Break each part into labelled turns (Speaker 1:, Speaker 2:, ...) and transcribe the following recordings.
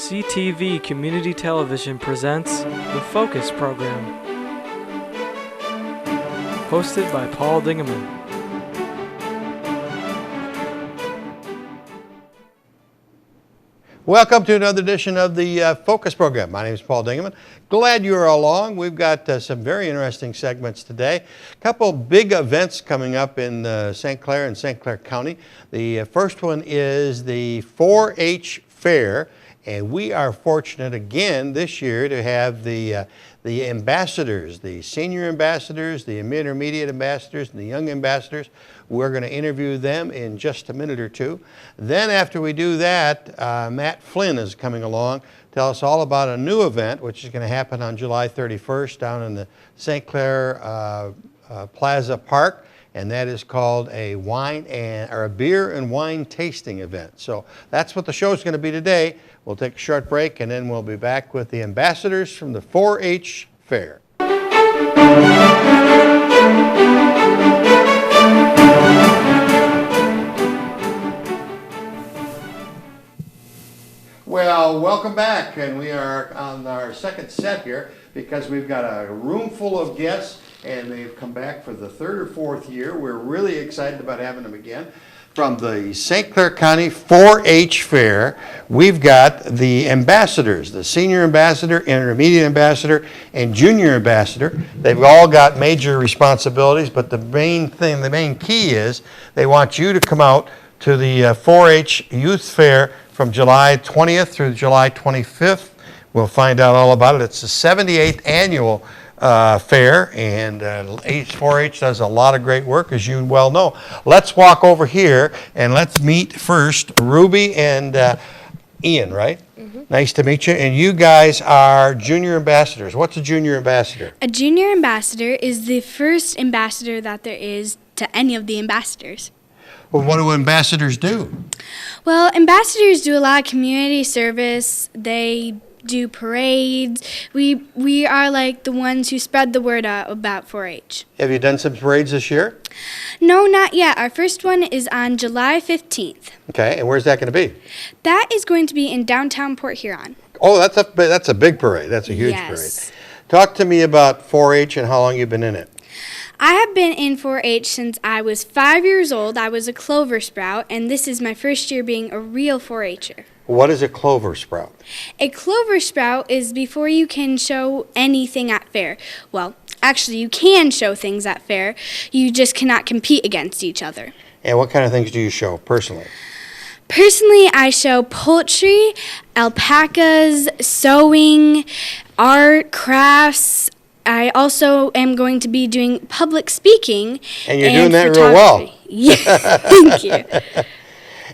Speaker 1: CTV Community Television presents the Focus Program, hosted by Paul Dingeman.
Speaker 2: Welcome to another edition of the Focus Program. My name is Paul Dingeman. Glad you're along. We've got some very interesting segments today. A couple big events coming up in St. Clair and St. Clair County. The first one is the 4-H Fair, and we are fortunate again this year to have the ambassadors, the senior ambassadors, the intermediate ambassadors, and the young ambassadors. We're going to interview them in just a minute or two. Then after we do that, Matt Flynn is coming along, tell us all about a new event which is going to happen on July 31st down in the St. Clair Plaza Park, and that is called a beer and wine tasting event. So that's what the show is going to be today. We'll take a short break and then we'll be back with the ambassadors from the 4-H Fair. Well, welcome back, and we are on our second set here because we've got a room full of guests and they've come back for the third or fourth year. We're really excited about having them again. From the St. Clair County 4-H Fair, we've got the ambassadors, the senior ambassador, intermediate ambassador, and junior ambassador. They've all got major responsibilities, but the main key is they want you to come out to the 4-H Youth Fair from July 20th through July 25th. We'll find out all about it. It's the 78th annual fair, and 4-H does a lot of great work, as you well know. Let's walk over here and let's meet first Ruby and Ian, right? Mm-hmm. Nice to meet you. And you guys are junior ambassadors. What's a junior ambassador?
Speaker 3: A junior ambassador is the first ambassador that there is to any of the ambassadors.
Speaker 2: Well, what do ambassadors do?
Speaker 3: Well, ambassadors do a lot of community service. They do parades. We are like the ones who spread the word out about 4-H.
Speaker 2: Have you done some parades this year?
Speaker 3: No, not yet. Our first one is on July 15th.
Speaker 2: Okay, and where's that going to be?
Speaker 3: That is going to be in downtown Port Huron.
Speaker 2: Oh, that's a big parade. That's a huge parade. Talk to me about 4-H and how long you've been in it.
Speaker 3: I have been in 4-H since I was 5 years old. I was a clover sprout, and this is my first year being a real 4-H'er.
Speaker 2: What is a clover sprout?
Speaker 3: A clover sprout is before you can show anything at fair. Well, actually, you can show things at fair. You just cannot compete against each other.
Speaker 2: And what kind of things do you show personally?
Speaker 3: Personally, I show poultry, alpacas, sewing, art, crafts. I also am going to be doing public speaking.
Speaker 2: And you're doing that real well.
Speaker 3: Yeah, thank you.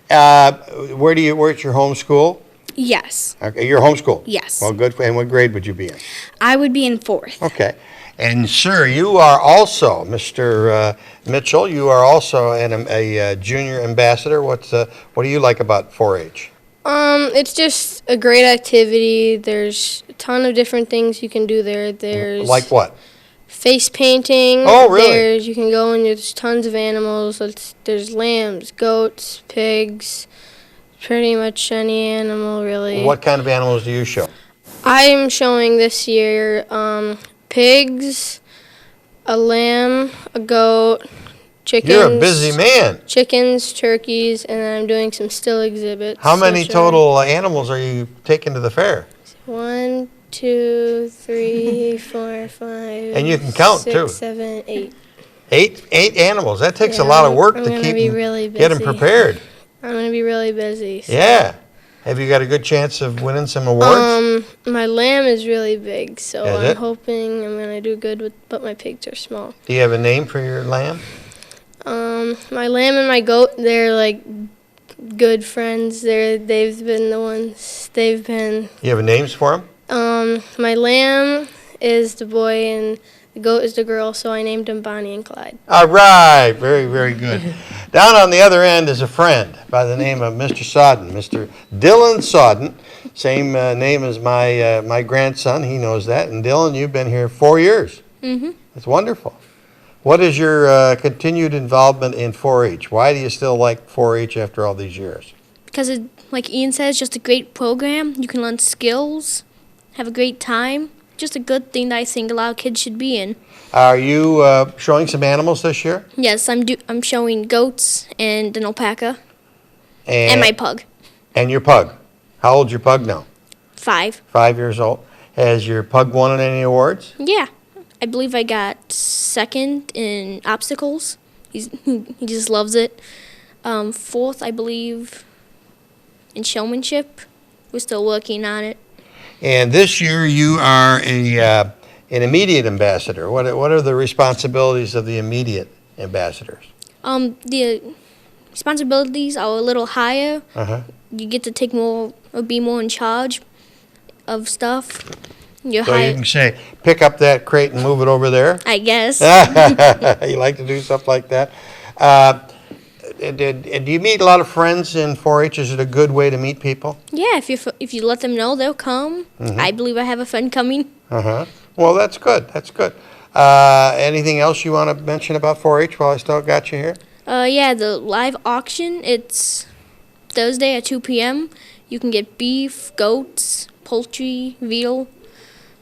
Speaker 2: Where's your home school?
Speaker 3: Yes.
Speaker 2: Okay, you're homeschooled?
Speaker 3: Yes.
Speaker 2: Well, good. And what grade would you be in?
Speaker 3: I would be in 4th.
Speaker 2: Okay. And sir, you are also, Mr. Mitchell, you are also a junior ambassador. What do you like about 4-H?
Speaker 4: It's just a great activity. There's a ton of different things you can do there. There's
Speaker 2: like what?
Speaker 4: Face painting.
Speaker 2: Oh, really?
Speaker 4: You can go and there's tons of animals. There's lambs, goats, pigs, pretty much any animal, really.
Speaker 2: What kind of animals do you show?
Speaker 4: I'm showing this year pigs, a lamb, a goat, chickens.
Speaker 2: You're a busy man.
Speaker 4: Chickens, turkeys, and then I'm doing some still exhibits.
Speaker 2: How many total animals are you taking to the fair?
Speaker 4: 1, 2, 3, 4, 5.
Speaker 2: And you can count
Speaker 4: 6,
Speaker 2: too.
Speaker 4: 7, 8.
Speaker 2: Eight animals. That takes a lot of work to keep get them prepared.
Speaker 4: I'm going to be really busy. So.
Speaker 2: Yeah. Have you got a good chance of winning some awards?
Speaker 4: My lamb is really big, so
Speaker 2: I'm
Speaker 4: hoping I'm going to do good but my pigs are small.
Speaker 2: Do you have a name for your lamb?
Speaker 4: My lamb and my goat, they're like good friends. They've been the ones. You
Speaker 2: have names for them?
Speaker 4: My lamb is the boy and the goat is the girl, so I named them Bonnie and Clyde.
Speaker 2: All right, very, very good. Down on the other end is a friend by the name of Mr. Sodden, Mr. Dylan Sodden. Same name as my grandson. He knows that. And Dylan, you've been here 4 years. Mm-hmm. That's wonderful. What is your continued involvement in 4-H? Why do you still like 4-H after all these years?
Speaker 3: Because
Speaker 4: like Ian says, just a great program. You can learn skills, have a great time. Just a good thing that I think a lot of kids should be in.
Speaker 2: Are you showing some animals this year?
Speaker 4: Yes, I'm showing goats and an alpaca and my pug.
Speaker 2: And your pug. How old's your pug now?
Speaker 4: 5.
Speaker 2: 5 years old. Has your pug won any awards?
Speaker 4: Yeah, I believe I got 2nd in obstacles. He just loves it. 4th, I believe, in showmanship. We're still working on it.
Speaker 2: And this year you are an immediate ambassador. What are the responsibilities of the immediate ambassadors?
Speaker 4: The responsibilities are a little higher.
Speaker 2: Uh-huh.
Speaker 4: You get to take more or be more in charge of stuff. You're
Speaker 2: So you
Speaker 4: hired,
Speaker 2: can say, pick up that crate and move it over there?
Speaker 4: I guess.
Speaker 2: You like to do stuff like that? Do you meet a lot of friends in 4-H? Is it a good way to meet people?
Speaker 4: Yeah, if you let them know, they'll come.
Speaker 2: Mm-hmm.
Speaker 4: I believe I have a friend coming.
Speaker 2: Uh-huh. Well, that's good. That's good. Anything else you want to mention about 4-H while I still got you here?
Speaker 4: Yeah, the live auction, it's Thursday at 2 p.m. You can get beef, goats, poultry, veal,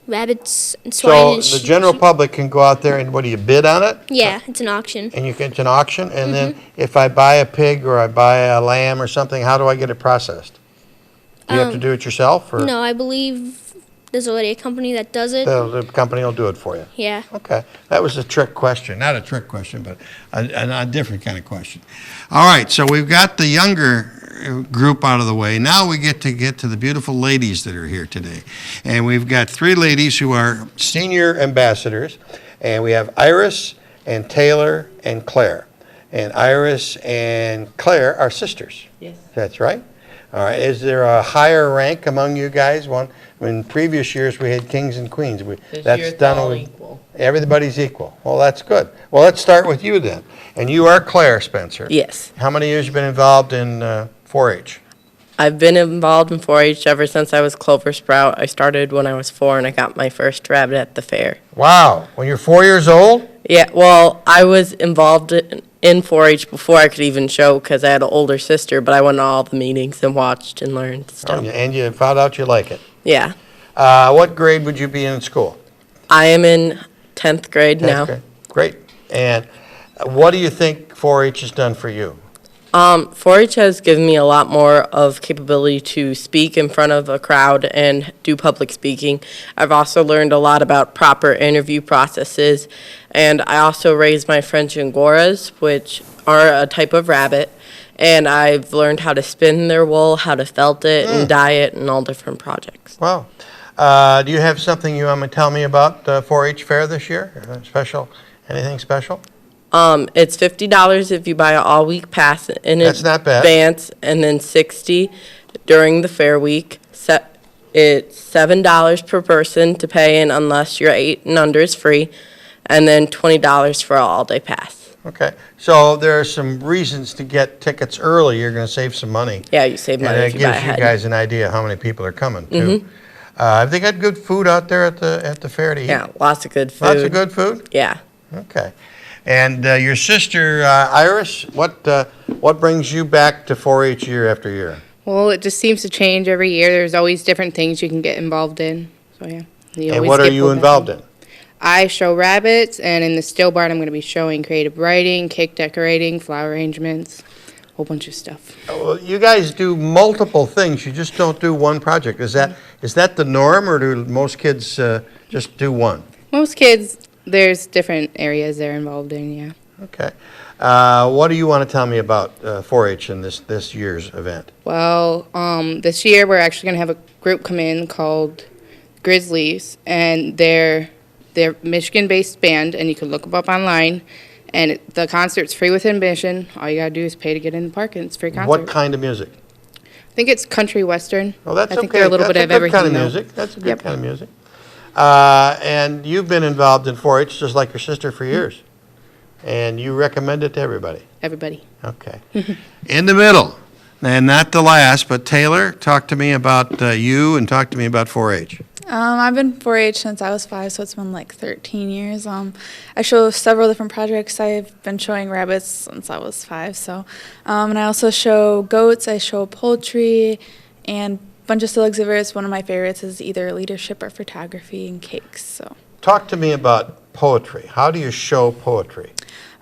Speaker 4: rabbits, and swine.
Speaker 2: So the general public can go out there and, what do you bid on it?
Speaker 4: Yeah, it's an auction.
Speaker 2: And it's an auction, and then if I buy a pig or I buy a lamb or something, how do I get it processed? Do you have to do it yourself, or
Speaker 4: No, I believe there's already a company that does it.
Speaker 2: the company will do it for you?
Speaker 4: Yeah.
Speaker 2: Okay, that was a trick question. Not a trick question, but a different kind of question. All right, so we've got the younger group out of the way. Now we get to the beautiful ladies that are here today. And we've got 3 ladies who are senior ambassadors, and we have Iris and Taylor and Claire. And Iris and Claire are sisters.
Speaker 5: Yes.
Speaker 2: That's right. All right, is there a higher rank among you guys? In previous years, we had kings and queens.
Speaker 5: This year it's all equal.
Speaker 2: Everybody's equal. Well, that's good. Well, let's start with you then. And you are Claire Spencer.
Speaker 5: Yes.
Speaker 2: How many years you been involved in 4-H?
Speaker 5: I've been involved in 4-H ever since I was Clover Sprout. I started when I was 4 and I got my first rabbit at the fair.
Speaker 2: Wow. When you're 4 years old?
Speaker 5: Yeah, well, I was involved in 4-H before I could even show because I had an older sister, but I went to all the meetings and watched and learned stuff.
Speaker 2: And you found out you like it.
Speaker 5: Yeah.
Speaker 2: What grade would you be in school?
Speaker 5: I am in 10th grade
Speaker 2: 10th
Speaker 5: now.
Speaker 2: grade. Great. And what do you think 4-H has done for you?
Speaker 5: 4-H has given me a lot more of capability to speak in front of a crowd and do public speaking. I've also learned a lot about proper interview processes, and I also raised my French Angoras, which are a type of rabbit, and I've learned how to spin their wool, how to felt it, and dye it, and all different projects.
Speaker 2: Wow. Do you have something you want to tell me about 4-H fair this year? Special? Anything special?
Speaker 5: It's $50 if you buy an all-week pass in
Speaker 2: That's not bad.
Speaker 5: advance, and then $60 during the fair week. It's $7 per person to pay in unless you're 8 and under is free, and then $20 for an all-day pass.
Speaker 2: Okay. So there are some reasons to get tickets early. You're going to save some money.
Speaker 5: Yeah, you save money
Speaker 2: And
Speaker 5: if
Speaker 2: it
Speaker 5: you buy
Speaker 2: gives you
Speaker 5: ahead.
Speaker 2: guys an idea how many people are coming, too. Have they got good food out there at the fair to eat?
Speaker 5: Yeah, lots of good food.
Speaker 2: Lots of good food?
Speaker 5: Yeah.
Speaker 2: Okay. And your sister, Iris, what brings you back to 4-H year after year?
Speaker 6: Well, it just seems to change every year. There's always different things you can get involved in. So, yeah.
Speaker 2: And what are you involved in?
Speaker 6: I show rabbits, and in the still barn, I'm going to be showing creative writing, cake decorating, flower arrangements, a whole bunch of stuff.
Speaker 2: Well, you guys do multiple things. You just don't do one project. Is that the norm, or do most kids just do one?
Speaker 6: Most kids, there's different areas they're involved in, yeah.
Speaker 2: Okay. What do you want to tell me about 4-H in this year's event?
Speaker 6: Well, this year we're actually going to have a group come in called Grizzlies, and they're Michigan-based band, and you can look them up online. And the concert's free with admission. All you gotta do is pay to get in the park, and it's a free concert.
Speaker 2: What kind of music?
Speaker 6: I think it's country western.
Speaker 2: Well, that's
Speaker 6: I think
Speaker 2: okay.
Speaker 6: they're a little
Speaker 2: That's
Speaker 6: bit of
Speaker 2: a good
Speaker 6: everything.
Speaker 2: kind of
Speaker 6: though.
Speaker 2: music. That's a good
Speaker 6: Yep.
Speaker 2: kind of music. And you've been involved in 4-H just like your sister for years. And you recommend it to everybody.
Speaker 6: Everybody.
Speaker 2: Okay. In the middle, and not the last, but Taylor, talk to me about you and talk to me about 4-H.
Speaker 7: I've been 4-H since I was 5, so it's been like 13 years. I show several different projects. I've been showing rabbits since I was 5, so. And I also show goats, I show poultry, and a bunch of still exhibits. One of my favorites is either leadership or photography and cakes, so.
Speaker 2: Talk to me about poetry. How do you show poetry?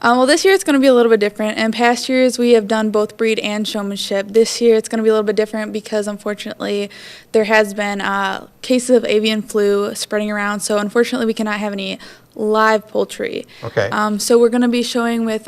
Speaker 7: Well, this year it's going to be a little bit different. In past years, we have done both breed and showmanship. This year it's going to be a little bit different because, unfortunately, there has been cases of avian flu spreading around. So, unfortunately, we cannot have any live poultry.
Speaker 2: Okay.
Speaker 7: So, we're going to be showing with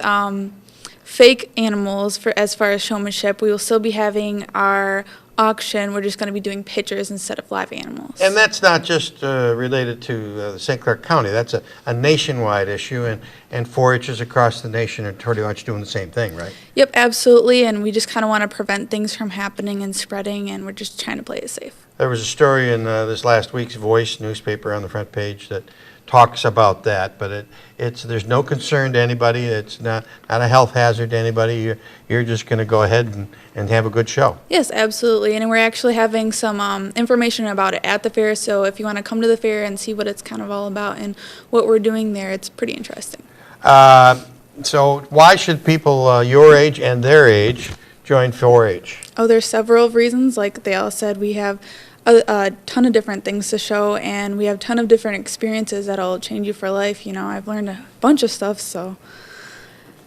Speaker 7: fake animals for as far as showmanship. We will still be having our auction. We're just going to be doing pictures instead of live animals.
Speaker 2: And that's not just related to St. Clair County. That's a nationwide issue, and 4-H's across the nation are pretty much doing the same thing, right?
Speaker 7: Yep, absolutely. And we just kind of want to prevent things from happening and spreading, and we're just trying to play it safe.
Speaker 2: There was a story in this last week's Voice newspaper on the front page that talks about that, but there's no concern to anybody. It's not a health hazard to anybody. You're just going to go ahead and have a good show.
Speaker 7: Yes, absolutely. And we're actually having some information about it at the fair. So if you want to come to the fair and see what it's kind of all about and what we're doing there, it's pretty interesting.
Speaker 2: So why should people your age and their age join 4-H?
Speaker 7: Oh, there's several reasons. Like they all said, we have a ton of different things to show, and we have a ton of different experiences that'll change you for life. You know, I've learned a bunch of stuff, so.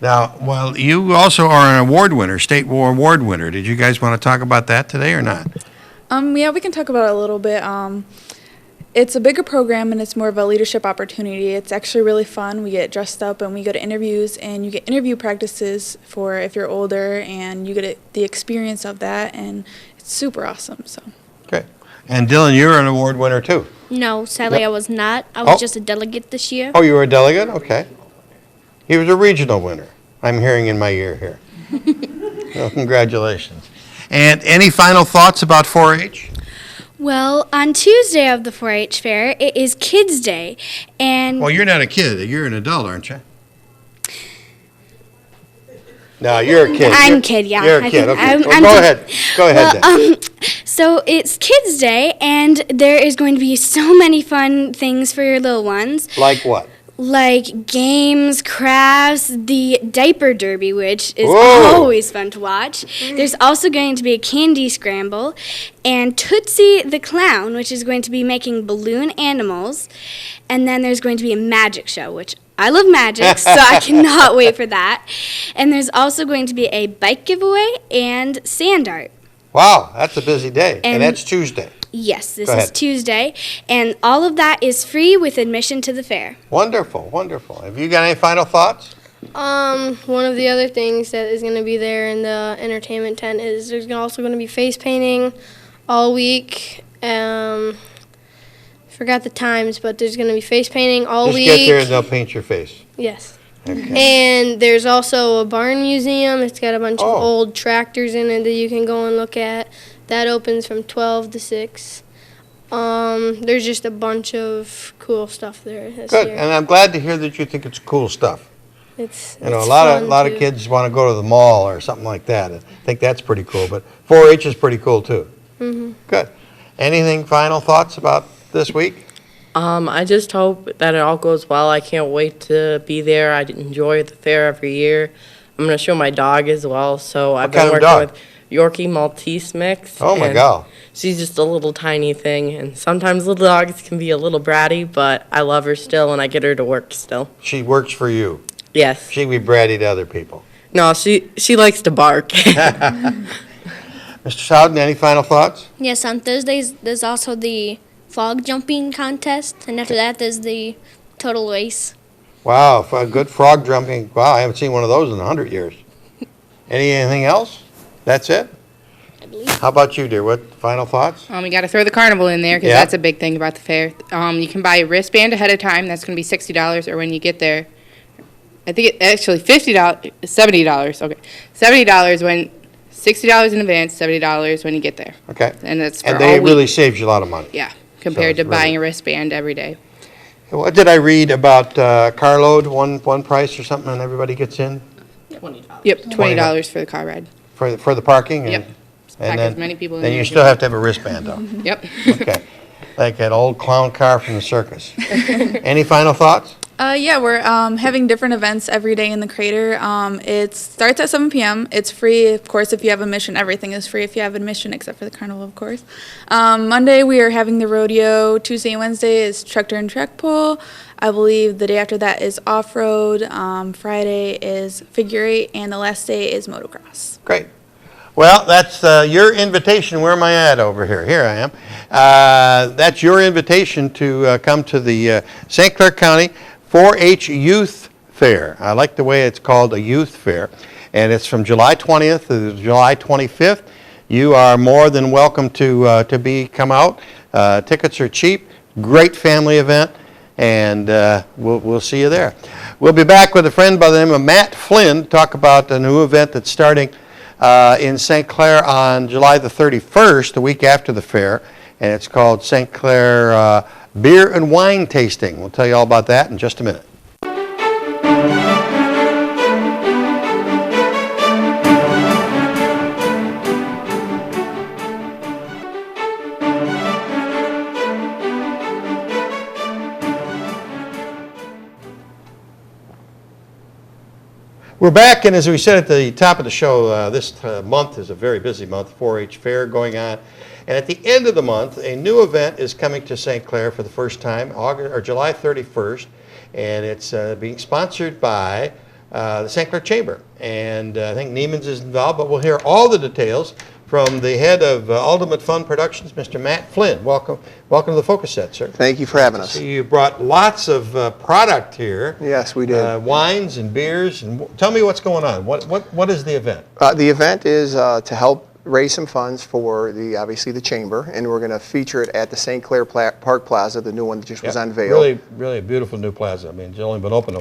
Speaker 2: Now, well, you also are an award winner, state award winner. Did you guys want to talk about that today or not?
Speaker 7: Yeah, we can talk about it a little bit. It's a bigger program, and it's more of a leadership opportunity. It's actually really fun. We get dressed up, and we go to interviews, and you get interview practices for if you're older, and you get the experience of that, and it's super awesome, so.
Speaker 2: Okay. And Dylan, you're an award winner too.
Speaker 4: No, sadly
Speaker 2: Yep.
Speaker 4: I was not. I was
Speaker 2: Oh.
Speaker 4: just a delegate this year.
Speaker 2: Oh, you were a delegate? Okay. He was a regional winner. I'm hearing in my ear here. Well, congratulations. And any final thoughts about 4-H?
Speaker 3: Well, on Tuesday of the 4-H fair, it is Kids Day, and
Speaker 2: Well, you're not a kid. You're an adult, aren't you? No, you're a kid.
Speaker 3: I'm
Speaker 2: You're-
Speaker 3: a kid, yeah.
Speaker 2: You're a
Speaker 3: I
Speaker 2: kid,
Speaker 3: can-
Speaker 2: okay.
Speaker 3: I'm-
Speaker 2: Well,
Speaker 3: I'm
Speaker 2: go
Speaker 3: just-
Speaker 2: ahead. Go ahead then.
Speaker 3: So it's Kids Day, and there is going to be so many fun things for your little ones,
Speaker 2: Like what?
Speaker 3: like games, crafts, the diaper derby, which is
Speaker 2: Whoa.
Speaker 3: always fun to watch. There's also going to be a candy scramble, and Tootsie the Clown, which is going to be making balloon animals, and then there's going to be a magic show, which I love magic, so I cannot wait for that. And there's also going to be a bike giveaway and sand art.
Speaker 2: Wow, that's a busy day. And
Speaker 3: And-
Speaker 2: that's Tuesday.
Speaker 3: Yes, this
Speaker 2: Go
Speaker 3: is
Speaker 2: ahead.
Speaker 3: Tuesday, and all of that is free with admission to the fair.
Speaker 2: Wonderful, wonderful. Have you got any final thoughts?
Speaker 8: One of the other things that is going to be there in the entertainment tent is there's also going to be face painting all week. Forgot the times, but there's going to be face painting all
Speaker 2: Just
Speaker 8: week.
Speaker 2: get there and they'll paint your face.
Speaker 8: Yes.
Speaker 2: Okay.
Speaker 8: And there's also a barn museum. It's got a bunch
Speaker 2: Oh.
Speaker 8: of old tractors in it that you can go and look at. That opens from 12 to 6. There's just a bunch of cool stuff there this
Speaker 2: Good,
Speaker 8: year.
Speaker 2: and I'm glad to hear that you think it's cool stuff.
Speaker 8: It's
Speaker 2: You know,
Speaker 8: it's
Speaker 2: a lot
Speaker 8: fun,
Speaker 2: of
Speaker 8: too.
Speaker 2: kids want to go to the mall or something like that. I think that's pretty cool, but 4-H is pretty cool too.
Speaker 8: Mm-hmm.
Speaker 2: Good. Anything final thoughts about this week?
Speaker 5: I just hope that it all goes well. I can't wait to be there. I enjoy the fair every year. I'm going to show my dog as well. So I've been
Speaker 2: kind of
Speaker 5: working
Speaker 2: dog?
Speaker 5: with Yorkie Maltese mix.
Speaker 2: Oh my
Speaker 5: and
Speaker 2: God.
Speaker 5: She's just a little tiny thing, and sometimes little dogs can be a little bratty, but I love her still, and I get her to work still.
Speaker 2: She works for you.
Speaker 5: Yes.
Speaker 2: She be bratty to other people.
Speaker 5: No, she likes to bark.
Speaker 2: Mr. Sowden, any final thoughts?
Speaker 4: Yes, on Thursdays there's also the frog jumping contest, and after that there's the total race.
Speaker 2: Wow, for a good frog jumping. Wow, I haven't seen one of those in 100 years. Anything else? That's it?
Speaker 4: I believe.
Speaker 2: How about you, dear? What final thoughts?
Speaker 6: We got to throw the carnival in there because
Speaker 2: Yeah.
Speaker 6: that's a big thing about the fair. You can buy a wristband ahead of time. That's going to be $60, or when you get there, I think it actually $50, $70. Okay, $70 when $60 in advance, $70 when you get there,
Speaker 2: Okay.
Speaker 6: and that's for
Speaker 2: And
Speaker 6: all
Speaker 2: they
Speaker 6: week.
Speaker 2: really saves you a lot of money.
Speaker 6: Yeah, compared
Speaker 2: So
Speaker 6: to
Speaker 2: it's really-
Speaker 6: buying a wristband every day.
Speaker 2: What did I read about carload, one price or something, and everybody gets in
Speaker 5: $20.
Speaker 6: Yep, $20 for the car ride.
Speaker 2: for the parking? and-
Speaker 6: Yep.
Speaker 2: And
Speaker 6: Pack
Speaker 2: then,
Speaker 6: as many people in
Speaker 2: then
Speaker 6: there
Speaker 2: you
Speaker 6: as
Speaker 2: still have to have a wristband on.
Speaker 6: Yep.
Speaker 2: Okay. like that old clown car from the circus. Any final thoughts?
Speaker 7: Yeah, we're having different events every day in the crater. It starts at 7 p.m. It's free, of course, if you have admission. Everything is free if you have admission, except for the carnival, of course. Monday, we are having the rodeo. Tuesday and Wednesday is tractor and track pull. I believe the day after that is off-road. Friday is figure eight, and the last day is motocross.
Speaker 2: Great. Well, that's your invitation. Where am I at over here? Here I am. That's your invitation to come to the St. Clair County 4-H Youth Fair. I like the way it's called a youth fair. And it's from July 20th to July 25th. You are more than welcome to come out. Tickets are cheap. Great family event. And we'll see you there. We'll be back with a friend by the name of Matt Flynn to talk about a new event that's starting in St. Clair on July the 31st, the week after the fair, and it's called St. Clair Beer and Wine Tasting. We'll tell you all about that in just a minute. We're back, and as we said at the top of the show, this month is a very busy month, 4-H Fair going on. And at the end of the month, a new event is coming to St. Clair for the first time, July 31st, and it's being sponsored by the St. Clair Chamber. And I think Neiman's is involved, but we'll hear all the details from the head of Ultimate Fun Productions, Mr. Matt Flynn. Welcome to the Focus Set, sir.
Speaker 9: Thank you for having us.
Speaker 2: So you brought lots of product here.
Speaker 9: Yes, we did.
Speaker 2: Wines and beers. And tell me what's going on. What is the event?
Speaker 9: The event is to help raise some funds for obviously the chamber, and we're going to feature it at the St. Clair Park Plaza, the new one that just was unveiled.
Speaker 2: Really a beautiful new plaza. I mean, it's only been open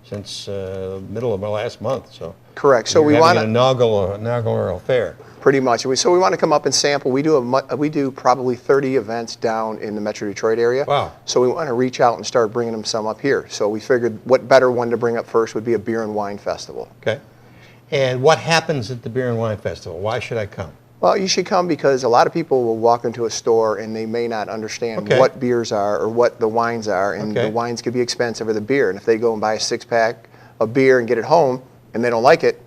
Speaker 2: since middle of last month. So
Speaker 9: correct. So we want
Speaker 2: an inaugural fair.
Speaker 9: Pretty much. So we want to come up and sample. We do probably 30 events down in the Metro Detroit area.
Speaker 2: Wow.
Speaker 9: So we want to reach out and start bringing them some up here. So we figured what better one to bring up first would be a beer and wine festival.
Speaker 2: Okay. And what happens at the Beer and Wine Festival? Why should I come?
Speaker 9: Well, you should come because a lot of people will walk into a store and they may not understand what beers are or what the wines are, and the wines could be expensive or the beer. And if they go and buy a 6-pack of beer and get it home and they don't like it,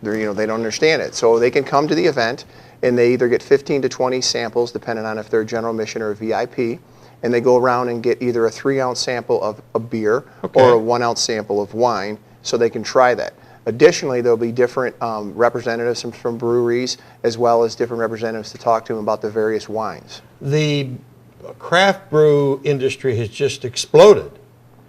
Speaker 9: they don't understand it. So they can come to the event and they either get 15 to 20 samples depending on if they're general admission or a VIP, and they go around and get either a 3-ounce sample of a beer or a 1-ounce sample of wine so they can try that. Additionally, there'll be different representatives from breweries as well as different representatives to talk to them about the various wines.
Speaker 2: The craft brew industry has just exploded.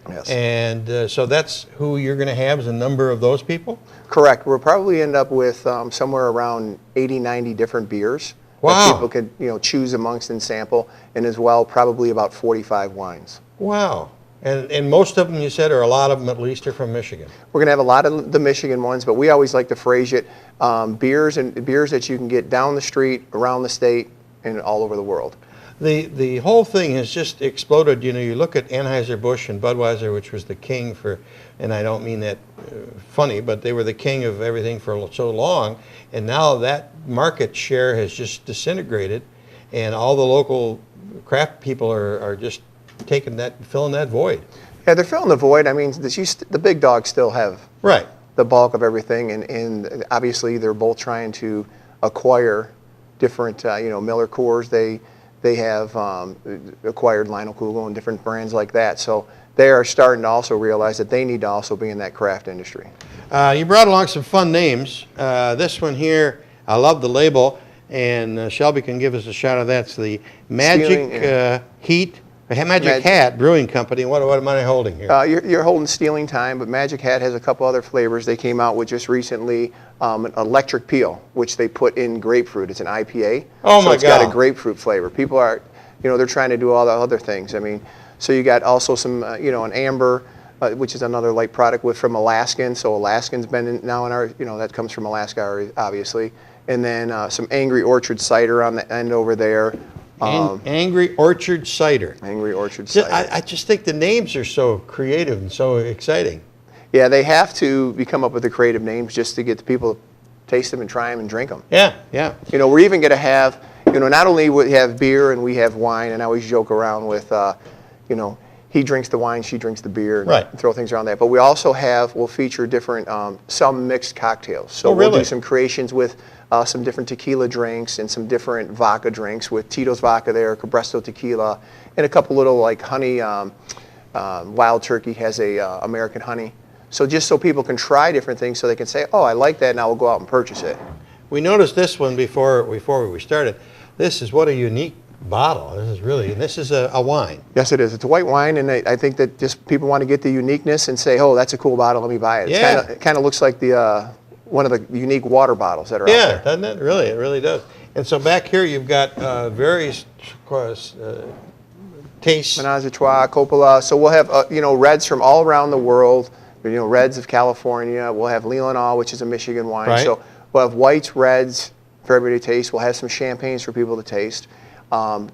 Speaker 9: Yes.
Speaker 2: And so that's who you're going to have is a number of those people?
Speaker 9: Correct. We'll probably end up with somewhere around 80, 90 different beers that people could choose amongst and sample, and as well probably about 45 wines.
Speaker 2: Wow. And most of them, you said, or a lot of them at least, are from Michigan.
Speaker 9: We're going to have a lot of the Michigan ones, but we always like to phrase it, beers that you can get down the street, around the state, and all over the world.
Speaker 2: The whole thing has just exploded. You look at Anheuser-Busch and Budweiser, which was the king for, and I don't mean that funny, but they were the king of everything for so long, and now that market share has just disintegrated, and all the local craft people are just filling that void.
Speaker 9: Yeah, they're filling the void. I mean, the big dogs still have the bulk of everything, and obviously they're both trying to acquire different, Miller Coors. They have acquired Lionel Kugel and different brands like that. So they are starting to also realize that they need to also be in that craft industry.
Speaker 2: You brought along some fun names. This one here, I love the label, and Shelby can give us a shot of that. It's the Magic Magic Hat Brewing Company. What am I holding here?
Speaker 9: You're holding Stealing Time, but Magic Hat has a couple other flavors. They came out with just recently an electric peel, which they put in grapefruit. It's an IPA.
Speaker 2: Oh, my God.
Speaker 9: So it's got a grapefruit flavor. People are, they're trying to do all the other things. I mean, so you got also some, an amber, which is another light product from Alaskan. So Alaskan's been now in our, that comes from Alaska, obviously. And then some Angry Orchard cider on the end over there.
Speaker 2: Angry Orchard Cider.
Speaker 9: Angry Orchard Cider.
Speaker 2: I just think the names are so creative and so exciting.
Speaker 9: Yeah, they have to come up with the creative names just to get the people to taste them and try them and drink them.
Speaker 2: Yeah.
Speaker 9: We're even going to have, not only we have beer and we have wine, and I always joke around with, he drinks the wine, she drinks the beer, and
Speaker 2: Right.
Speaker 9: throw things around that. But we also we'll feature different, some mixed cocktails. So
Speaker 2: Oh,
Speaker 9: we'll
Speaker 2: really?
Speaker 9: do some creations with some different tequila drinks and some different vodka drinks with Tito's vodka there, Cabresto tequila, and a couple little like honey, Wild Turkey has a American honey. So just so people can try different things so they can say, oh, I like that, now we'll go out and purchase it.
Speaker 2: We noticed this one before we started. This is what a unique bottle. This is a wine.
Speaker 9: Yes, it is. It's a white wine, and I think that just people want to get the uniqueness and say, oh, that's a cool bottle, let me buy it.
Speaker 2: Yeah.
Speaker 9: It kind of looks like the one of the unique water bottles that are out
Speaker 2: Yeah,
Speaker 9: there.
Speaker 2: doesn't it? Really, it really does. And so back here you've got various tastes.
Speaker 9: Menage a trois, Coppola. So we'll have, reds from all around the world, reds of California. We'll have Leelanau, which is a Michigan wine.
Speaker 2: Right.
Speaker 9: So we'll have whites, reds for everybody to taste. We'll have some champagnes for people to taste. And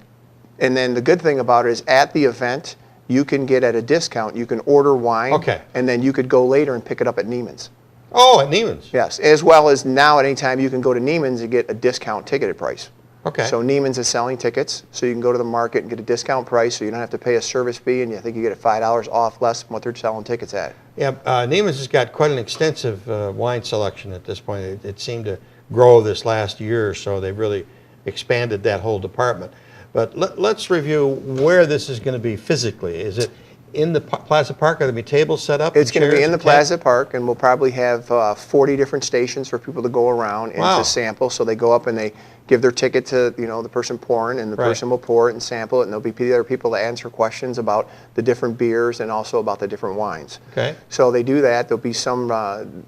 Speaker 9: then the good thing about it is at the event, you can get at a discount. You can order wine,
Speaker 2: Okay.
Speaker 9: and then you could go later and pick it up at Neiman's.
Speaker 2: Oh, at Neiman's.
Speaker 9: Yes, as well as now at any time you can go to Neiman's and get a discount ticketed price.
Speaker 2: Okay.
Speaker 9: So Neiman's is selling tickets, so you can go to the market and get a discount price, so you don't have to pay a service fee, and I think you get it $5 off less than what they're selling tickets at.
Speaker 2: Yeah, Neiman's has got quite an extensive wine selection at this point. It seemed to grow this last year or so. They've really expanded that whole department. But let's review where this is going to be physically. Is it in the Plaza Park? Are there going to be tables set up?
Speaker 9: It's going to be
Speaker 2: chairs
Speaker 9: in the
Speaker 2: and tables?
Speaker 9: Plaza Park, and we'll probably have 40 different stations for people to go around and
Speaker 2: Wow.
Speaker 9: to sample. So they go up and they give their ticket to the person pouring, and the
Speaker 2: Right.
Speaker 9: person will pour it and sample it, and there'll be other people to answer questions about the different beers and also about the different wines.
Speaker 2: Okay.
Speaker 9: So they do that. There'll be some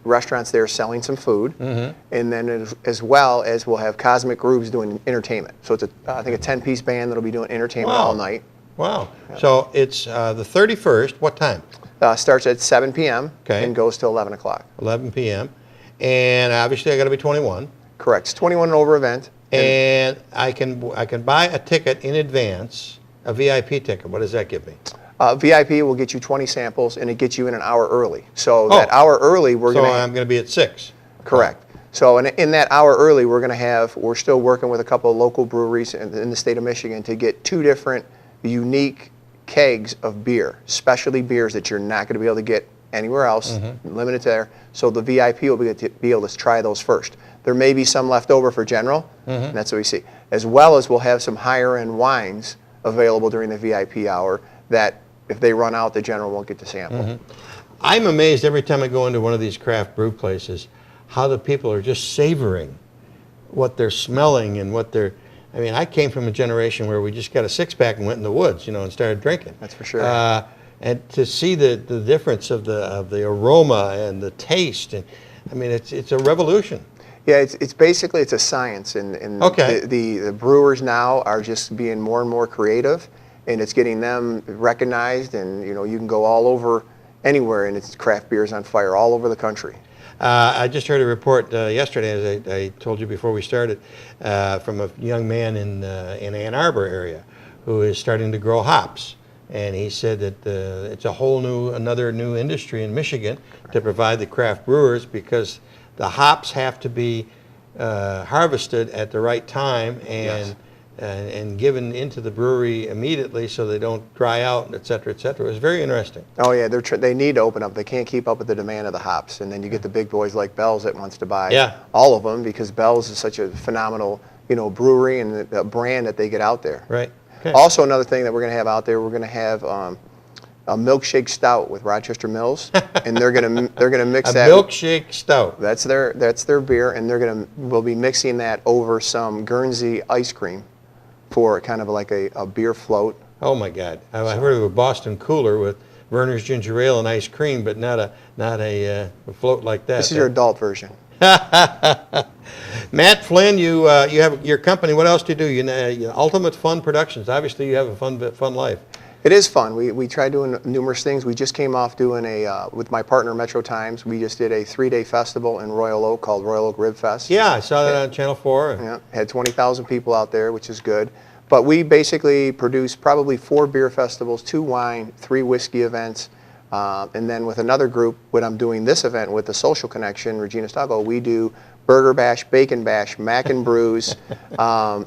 Speaker 9: restaurants there selling some food,
Speaker 2: Mm-hmm.
Speaker 9: and then as well as we'll have Cosmic Grooves doing entertainment. So it's I think a 10-piece band that'll be doing entertainment
Speaker 2: Wow.
Speaker 9: all night.
Speaker 2: Wow. So it's the 31st. What time?
Speaker 9: Starts at 7 p.m.
Speaker 2: Okay.
Speaker 9: and goes till 11 o'clock.
Speaker 2: 11 p.m. And obviously I got to be 21.
Speaker 9: Correct. It's 21 and over event.
Speaker 2: And I can buy a ticket in advance, a VIP ticket. What does that give me?
Speaker 9: VIP will get you 20 samples, and it gets you in an hour early. So
Speaker 2: Oh.
Speaker 9: that hour early, we're
Speaker 2: So
Speaker 9: going
Speaker 2: I'm going to be at 6.
Speaker 9: correct. So in that hour early, we're still working with a couple of local breweries in the state of Michigan to get 2 different unique kegs of beer, specialty beers that you're not going to be able to get anywhere else, limited there. So the VIP will be able to try those first. There may be some left over for general, and that's what we see. As well as we'll have some higher end wines available during the VIP hour that if they run out, the general won't get to sample.
Speaker 2: I'm amazed every time I go into one of these craft brew places how the people are just savoring what they're smelling and what they're. I mean, I came from a generation where we just got a 6-pack and went in the woods, and started drinking.
Speaker 9: That's for sure.
Speaker 2: And to see the difference of the aroma and the taste, and I mean, it's a revolution.
Speaker 9: Yeah, it's basically a science, and
Speaker 2: Okay.
Speaker 9: the brewers now are just being more and more creative, and it's getting them recognized, and you can go all over anywhere, and it's craft beers on fire all over the country.
Speaker 2: I just heard a report yesterday, as I told you before we started, from a young man in Ann Arbor area who is starting to grow hops. And he said that it's another new industry in Michigan to provide the craft brewers because the hops have to be harvested at the right time and given into the brewery immediately so they don't dry out, et cetera, et cetera. It was very interesting.
Speaker 9: Oh yeah, they need to open up. They can't keep up with the demand of the hops, and then you get the big boys like Bell's that wants to buy all of them because Bell's is such a phenomenal brewery and the brand that they get out there.
Speaker 2: Right. Okay.
Speaker 9: Also, another thing that we're going to have out there, we're going to have a milkshake stout with Rochester Mills, and they're going to mix that.
Speaker 2: A milkshake stout.
Speaker 9: That's their beer, and we'll be mixing that over some Guernsey ice cream for kind of like a beer float.
Speaker 2: Oh my God! I've heard of a Boston cooler with Werner's ginger ale and ice cream, but not a float like that.
Speaker 9: This is your adult version.
Speaker 2: Matt Flynn, you have your company. What else do you do? Ultimate Fun Productions. Obviously, you have a fun life.
Speaker 9: It is fun. We try doing numerous things. We just came off doing with my partner Metro Times, we just did a 3-day festival in Royal Oak called Royal Oak Rib Fest.
Speaker 2: Yeah, I saw that on Channel 4.
Speaker 9: Yeah, had 20,000 people out there, which is good. But we basically produce probably 4 beer festivals, 2 wine, 3 whiskey events. And then with another group, when I'm doing this event with the Social Connection, Regina Stocco, we do Burger Bash, Bacon Bash, Mac and Brews,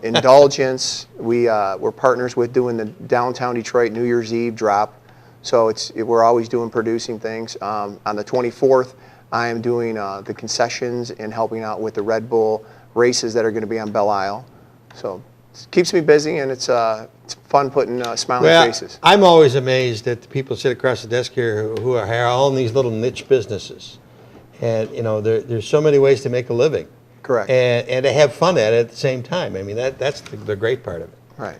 Speaker 9: Indulgence. We're partners with doing the downtown Detroit New Year's Eve drop. So we're always producing things. On the 24th, I am doing the concessions and helping out with the Red Bull races that are going to be on Belle Isle. So it keeps me busy, and it's fun putting smiling faces.
Speaker 10: I'm always amazed at the people sit across the desk here who are all in these little niche businesses. And, there's so many ways to make a living.
Speaker 9: Correct.
Speaker 10: And to have fun at the same time. I mean, that's the great part of it.
Speaker 9: Right.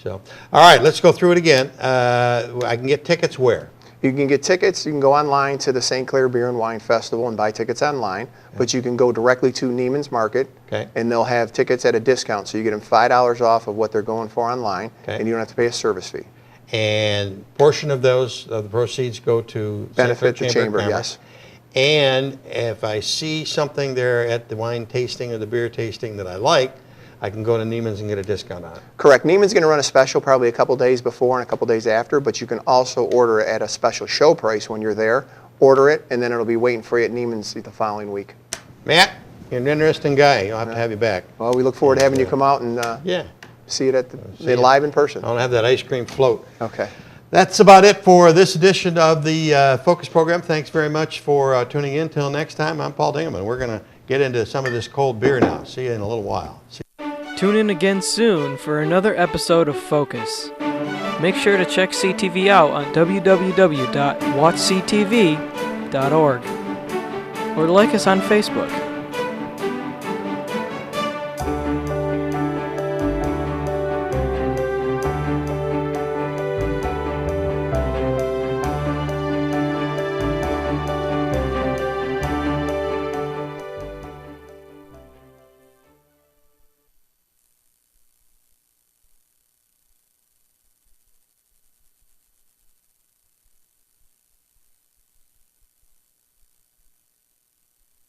Speaker 10: So, all right, let's go through it again. I can get tickets where?
Speaker 9: You can get tickets. You can go online to the St. Clair Beer and Wine Festival and buy tickets online. Okay. But you can go directly to Neiman's Market, and they'll have tickets at a discount. So you get them $5 off of what they're going for online, and you don't have to pay a service fee.
Speaker 10: And portion of the proceeds go to
Speaker 9: benefit the chamber, yes.
Speaker 10: And if I see something there at the wine tasting or the beer tasting that I like, I can go to Neiman's and get a discount on it.
Speaker 9: Correct. Neiman's going to run a special probably a couple days before and a couple days after, but you can also order it at a special show price when you're there. Order it, and then it'll be waiting for you at Neiman's the following week.
Speaker 10: Matt, you're an interesting guy. I'll have to have you back.
Speaker 9: Well, we look forward to having you come out and see it live in person.
Speaker 10: I'll have that ice cream float.
Speaker 9: Okay.
Speaker 10: That's about it for this edition of the Focus program. Thanks very much for tuning in. Till next time, I'm Paul Dingelman. We're going to get into some of this cold beer now. See you in a little while.
Speaker 1: Tune in again soon for another episode of Focus. Make sure to check CTV out on www.watchctv.org or like us on Facebook.